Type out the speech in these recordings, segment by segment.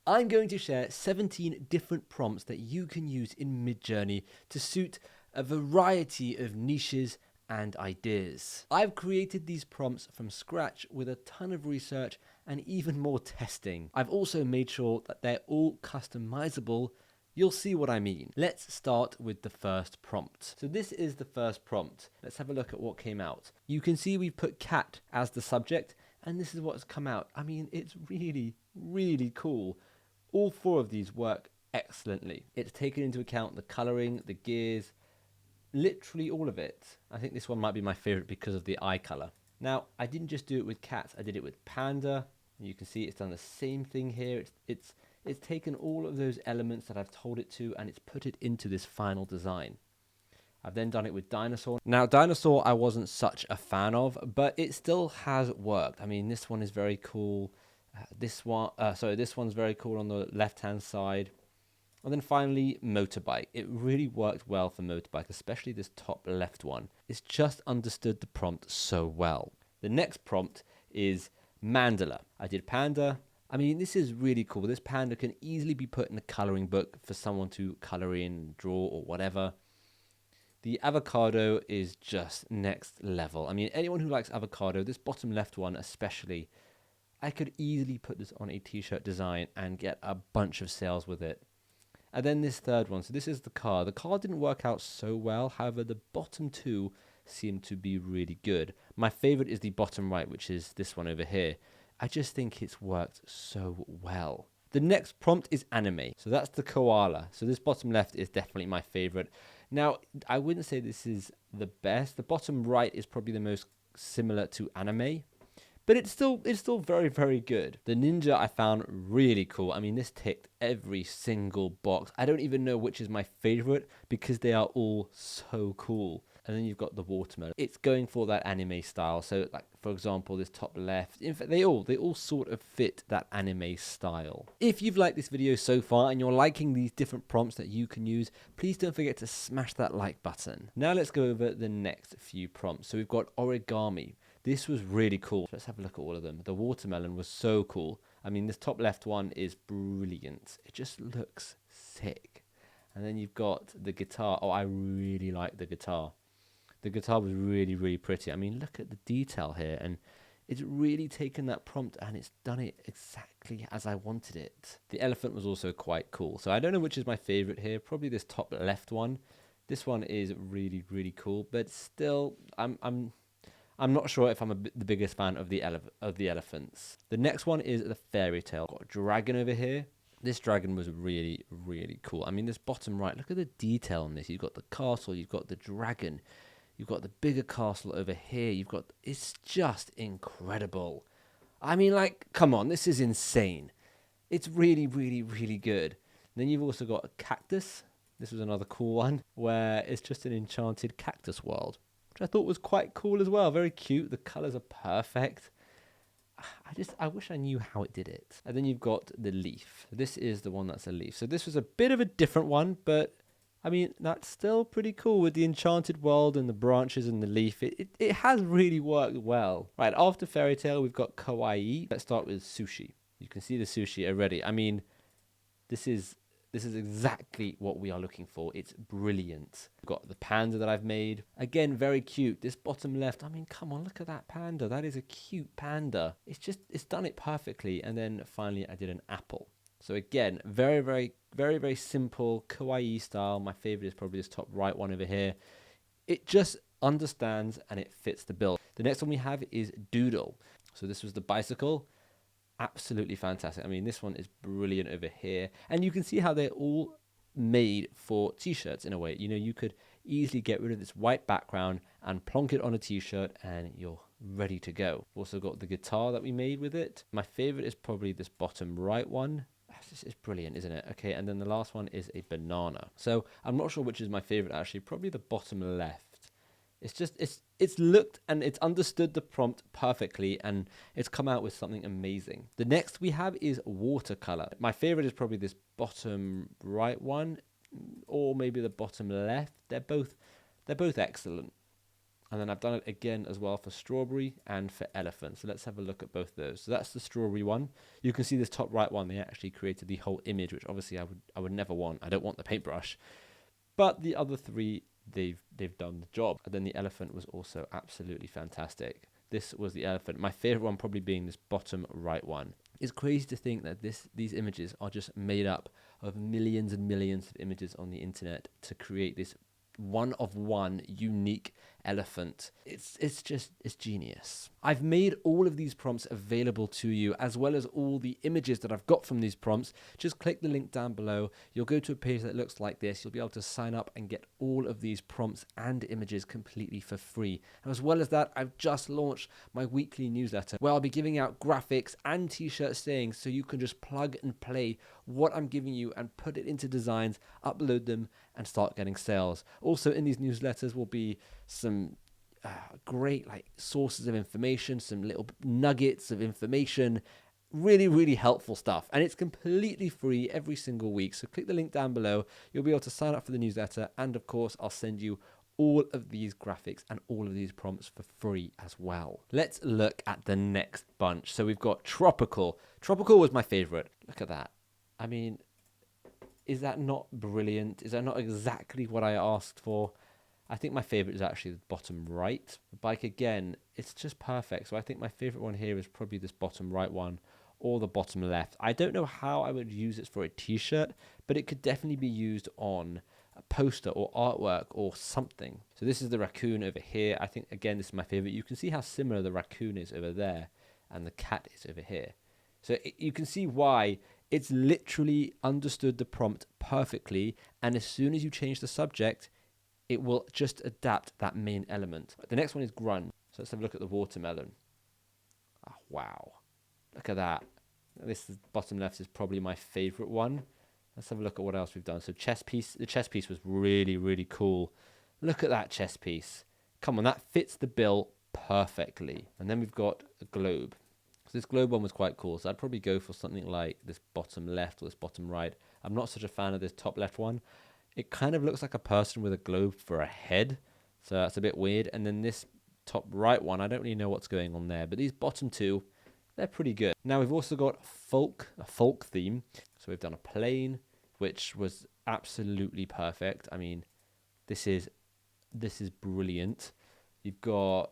I'm going to share 17 different prompts that you can use in Midjourney to suit a variety of niches and ideas. I've created these prompts from scratch with a ton of research and even more testing. I've also made sure that they're all customizable. You'll see what I mean. Let's start with the first prompt. So this is the first prompt. Let's have a look at what came out. You can see we've put cat as the subject, and this is what's come out. I mean, it's really, really cool. All four of these work excellently. It's taken into account the coloring, the gears, literally all of it. I think this one might be my favorite because of the eye color. Now, I didn't just do it with cats, I did it with panda. You can see it's done the same thing here. It's taken all of those elements that I've told it to and it's put it into this final design. I've then done it with dinosaur. Now, dinosaur I wasn't such a fan of, but it still has worked. I mean, this one is very cool. This one's very cool on the left-hand side. And then finally, motorbike. It really worked well for motorbike, especially this top left one. It's just understood the prompt so well. The next prompt is Mandela. I did panda. I mean, this is really cool. This panda can easily be put in a coloring book for someone to color in, draw, or whatever. The avocado is just next level. I mean, anyone who likes avocado, this bottom left one especially, I could easily put this on a t-shirt design and get a bunch of sales with it. And then this third one, so this is the car. The car didn't work out so well, however, the bottom two seem to be really good. My favorite is the bottom right, which is this one over here. I just think it's worked so well. The next prompt is anime. So that's the koala. So this bottom left is definitely my favorite. Now, I wouldn't say this is the best. The bottom right is probably the most similar to anime. But it's still very, very good. The ninja I found really cool. I mean, this ticked every single box. I don't even know which is my favorite because they are all so cool. And then you've got the watermelon. It's going for that anime style. So, like, for example, this top left. In fact, they all sort of fit that anime style. If you've liked this video so far and you're liking these different prompts that you can use, please don't forget to smash that like button. Now let's go over the next few prompts. So we've got origami. This was really cool. Let's have a look at all of them. The watermelon was so cool. I mean, this top left one is brilliant. It just looks sick. And then you've got the guitar. Oh, I really like the guitar. The guitar was really, really pretty. I mean, look at the detail here. And it's really taken that prompt and it's done it exactly as I wanted it. The elephant was also quite cool. So I don't know which is my favorite here. Probably this top left one. This one is really, really cool. But still, I'm not sure if I'm the biggest fan of the elephants. The next one is the fairy tale. Got a dragon over here. This dragon was really, really cool. I mean, this bottom right, look at the detail on this. You've got the castle, you've got the dragon, you've got the bigger castle over here. It's just incredible. I mean, like, come on, this is insane. It's really, really, really good. And then you've also got a cactus. This was another cool one where it's just an enchanted cactus world, which I thought was quite cool as well. Very cute. The colors are perfect. I wish I knew how it did it. And then you've got the leaf. This is the one that's a leaf. So this was a bit of a different one, but I mean, that's still pretty cool with the enchanted world and the branches and the leaf. It has really worked well. Right, after fairy tale, we've got kawaii. Let's start with sushi. You can see the sushi already. I mean, this is exactly what we are looking for. It's brilliant. We've got the panda that I've made. Again, very cute. This bottom left, I mean, come on, look at that panda. That is a cute panda. It's done it perfectly. And then finally, I did an apple. So again, very, very, very, very simple kawaii style. My favorite is probably this top right one over here. It just understands and it fits the bill. The next one we have is Doodle. So this was the bicycle. Absolutely fantastic. I mean, this one is brilliant over here. And you can see how they're all made for t-shirts in a way. You know, you could easily get rid of this white background and plonk it on a t-shirt and you're ready to go. Also got the guitar that we made with it. My favorite is probably this bottom right one. This is brilliant, isn't it? Okay, and then the last one is a banana. So I'm not sure which is my favorite actually. Probably the bottom left. It's looked and it's understood the prompt perfectly and it's come out with something amazing. The next we have is watercolor. My favorite is probably this bottom right one or maybe the bottom left. They're both excellent. And then I've done it again as well for strawberry and for elephant. So let's have a look at both those. So that's the strawberry one. You can see this top right one, they actually created the whole image, which obviously I would never want. I don't want the paintbrush. But the other three, they've done the job. And then the elephant was also absolutely fantastic. This was the elephant. My favorite one probably being this bottom right one. It's crazy to think that these images are just made up of millions and millions of images on the internet to create this one of one unique elephant. It's genius. I've made all of these prompts available to you, as well as all the images that I've got from these prompts. Just click the link down below. You'll go to a page that looks like this. You'll be able to sign up and get all of these prompts and images completely for free. And as well as that, I've just launched my weekly newsletter where I'll be giving out graphics and t-shirt sayings, so you can just plug and play what I'm giving you and put it into designs, upload them, and start getting sales. Also in these newsletters will be some great sources of information, some little nuggets of information, really helpful stuff, and it's completely free every single week. So click the link down below. You'll be able to sign up for the newsletter, and of course I'll send you all of these graphics and all of these prompts for free as well. Let's look at the next bunch. So we've got tropical. Tropical was my favorite. Look at that. I mean, is that not brilliant? Is that not exactly what I asked for? I think my favorite is actually the bottom right. The bike, again, it's just perfect. So I think my favorite one here is probably this bottom right one or the bottom left. I don't know how I would use it for a t-shirt, but it could definitely be used on a poster or artwork or something. So this is the raccoon over here. I think, again, this is my favorite. You can see how similar the raccoon is over there and the cat is over here. So you can see why it's literally understood the prompt perfectly, and as soon as you change the subject, it will just adapt that main element. The next one is grunge. So let's have a look at the watermelon. Oh, wow. Look at that. This is, bottom left is probably my favorite one. Let's have a look at what else we've done. So chess piece. The chess piece was really cool. Look at that chess piece. Come on, that fits the bill perfectly. And then we've got a globe. So this globe one was quite cool. So I'd probably go for something like this bottom left or this bottom right. I'm not such a fan of this top left one. It kind of looks like a person with a globe for a head. So that's a bit weird. And then this top right one, I don't really know what's going on there. But these bottom two, they're pretty good. Now we've also got a folk theme. So we've done a plane, which was absolutely perfect. I mean, this is brilliant. You've got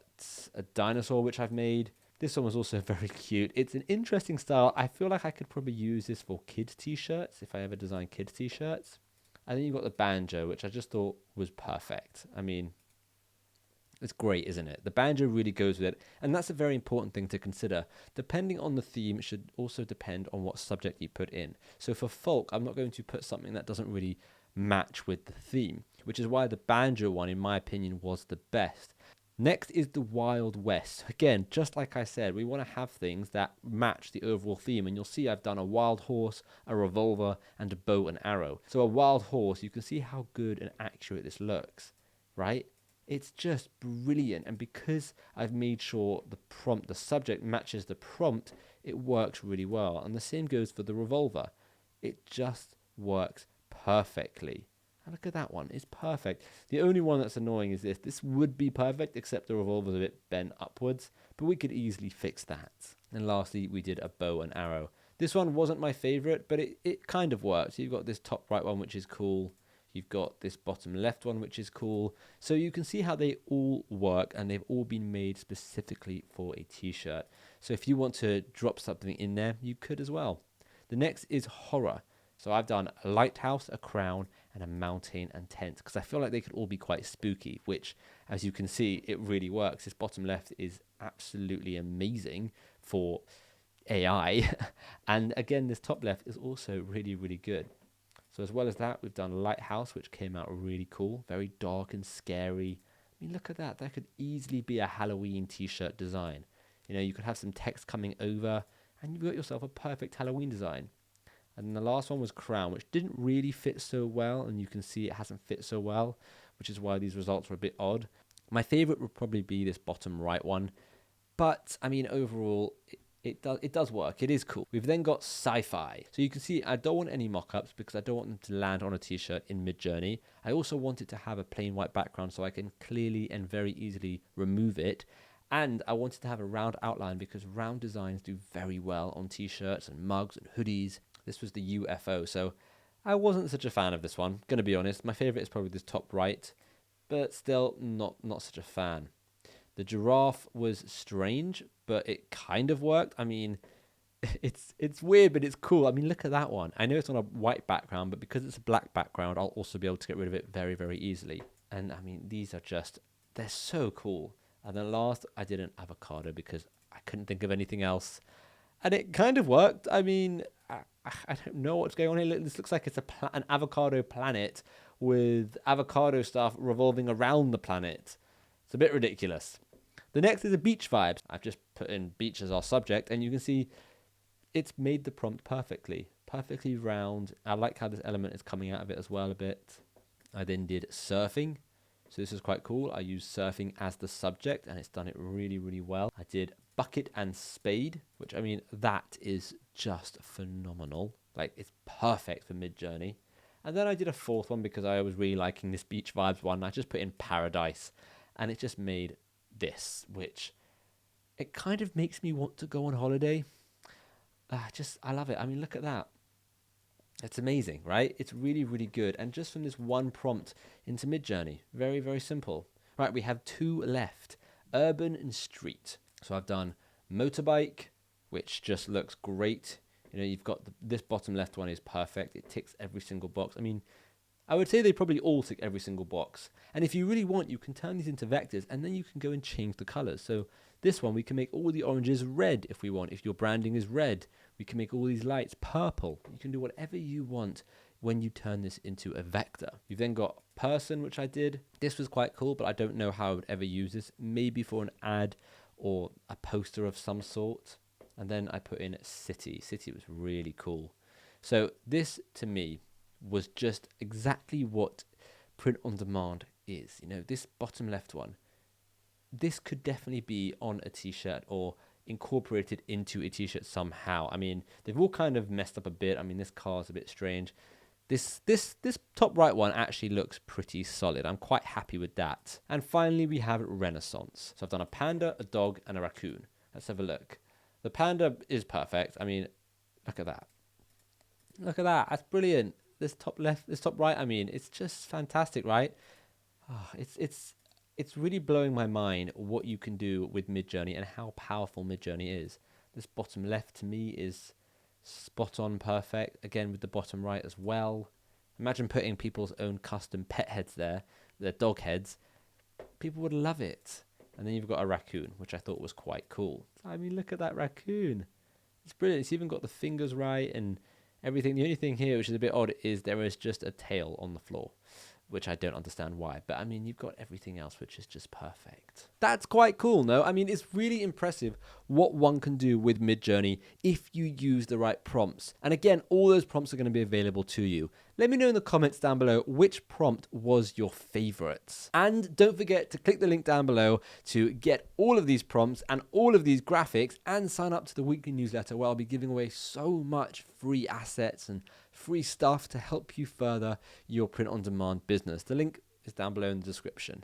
a dinosaur, which I've made. This one was also very cute. It's an interesting style. I feel like I could probably use this for kids t-shirts if I ever design kids t-shirts. And then you've got the banjo, which I just thought was perfect. I mean, it's great, isn't it? The banjo really goes with it. And that's a very important thing to consider. Depending on the theme should also depend on what subject you put in. So for folk, I'm not going to put something that doesn't really match with the theme, which is why the banjo one, in my opinion, was the best. Next is the Wild West. Again, just like I said, we want to have things that match the overall theme. And you'll see I've done a wild horse, a revolver, and a bow and arrow. So a wild horse, you can see how good and accurate this looks, right? It's just brilliant. And because I've made sure the prompt, the subject matches the prompt, it works really well. And the same goes for the revolver. It just works perfectly. And look at that one, it's perfect. The only one that's annoying is this. This would be perfect, except the revolver's a bit bent upwards, but we could easily fix that. And lastly, we did a bow and arrow. This one wasn't my favorite, but it kind of works. You've got this top right one, which is cool. You've got this bottom left one, which is cool. So you can see how they all work, and they've all been made specifically for a t-shirt. So if you want to drop something in there, you could as well. The next is horror. So I've done a lighthouse, a crown, and a mountain and tent, because I feel like they could all be quite spooky, which, as you can see, it really works. This bottom left is absolutely amazing for AI. And again, this top left is also really good. So as well as that, we've done lighthouse, which came out really cool, very dark and scary. I mean, look at that. That could easily be a Halloween t-shirt design. You know, you could have some text coming over, and you've got yourself a perfect Halloween design. And then the last one was crown, which didn't really fit so well, and you can see it hasn't fit so well, which is why these results were a bit odd. My favorite would probably be this bottom right one, but I mean, overall, it does work. It is cool. We've then got SciFi. So you can see I don't want any mock-ups because I don't want them to land on a t-shirt in Midjourney. I also want it to have a plain white background so I can clearly and very easily remove it. And I wanted to have a round outline because round designs do very well on t-shirts and mugs and hoodies. This was the UFO, so I wasn't such a fan of this one, gonna be honest. My favorite is probably this top right, but still not such a fan. The giraffe was strange, but it kind of worked. I mean, it's weird, but it's cool. I mean, look at that one. I know it's on a white background, but because it's a black background, I'll also be able to get rid of it very, very easily. And I mean, these are just, they're so cool. And then last, I did an avocado because I couldn't think of anything else. And it kind of worked. I mean, I don't know what's going on here. This looks like it's an avocado planet with avocado stuff revolving around the planet. It's a bit ridiculous. The next is a beach vibes. I've just put in beach as our subject, and you can see it's made the prompt perfectly round. I like how this element is coming out of it as well a bit. I then did surfing. So this is quite cool. I used surfing as the subject, and it's done it really, really well. I did bucket and spade, which, I mean, that is just phenomenal. Like, it's perfect for Midjourney. And then I did a fourth one because I was really liking this beach vibes one. I just put in paradise, and it just made this, which it kind of makes me want to go on holiday. I love it. I mean, look at that. It's amazing, right? It's really, really good. And just from this one prompt into Midjourney, very, very simple. Right, we have two left, urban and street. So I've done motorbike, which just looks great. You know, you've got this bottom left one is perfect. It ticks every single box. I mean, I would say they probably all tick every single box. And if you really want, you can turn these into vectors and then you can go and change the colors. So this one, we can make all the oranges red if we want. If your branding is red, we can make all these lights purple. You can do whatever you want when you turn this into a vector. You've then got person, which I did. This was quite cool, but I don't know how I would ever use this. Maybe for an ad or a poster of some sort. And then I put in city. City was really cool. So this, to me, was just exactly what print on demand is. You know, this bottom left one, this could definitely be on a t-shirt or incorporated into a t-shirt somehow. I mean, they've all kind of messed up a bit. I mean, this car's a bit strange. This top right one actually looks pretty solid. I'm quite happy with that. And finally, we have Renaissance. So I've done a panda, a dog, and a raccoon. Let's have a look. The panda is perfect. I mean, look at that. Look at that. That's brilliant. This top left, this top right, I mean, it's just fantastic, right? Oh, it's really blowing my mind what you can do with Midjourney and how powerful Midjourney is. This bottom left to me is spot on perfect. Again, with the bottom right as well. Imagine putting people's own custom pet heads there, their dog heads. People would love it. And then you've got a raccoon, which I thought was quite cool. I mean, look at that raccoon. It's brilliant. It's even got the fingers right and everything. The only thing here, which is a bit odd, is there is just a tail on the floor, which I don't understand why. But I mean, you've got everything else, which is just perfect. That's quite cool, no? I mean, it's really impressive what one can do with Midjourney if you use the right prompts. And again, all those prompts are going to be available to you. Let me know in the comments down below which prompt was your favorites. And don't forget to click the link down below to get all of these prompts and all of these graphics and sign up to the weekly newsletter where I'll be giving away so much free assets and free stuff to help you further your print on demand business. The link is down below in the description.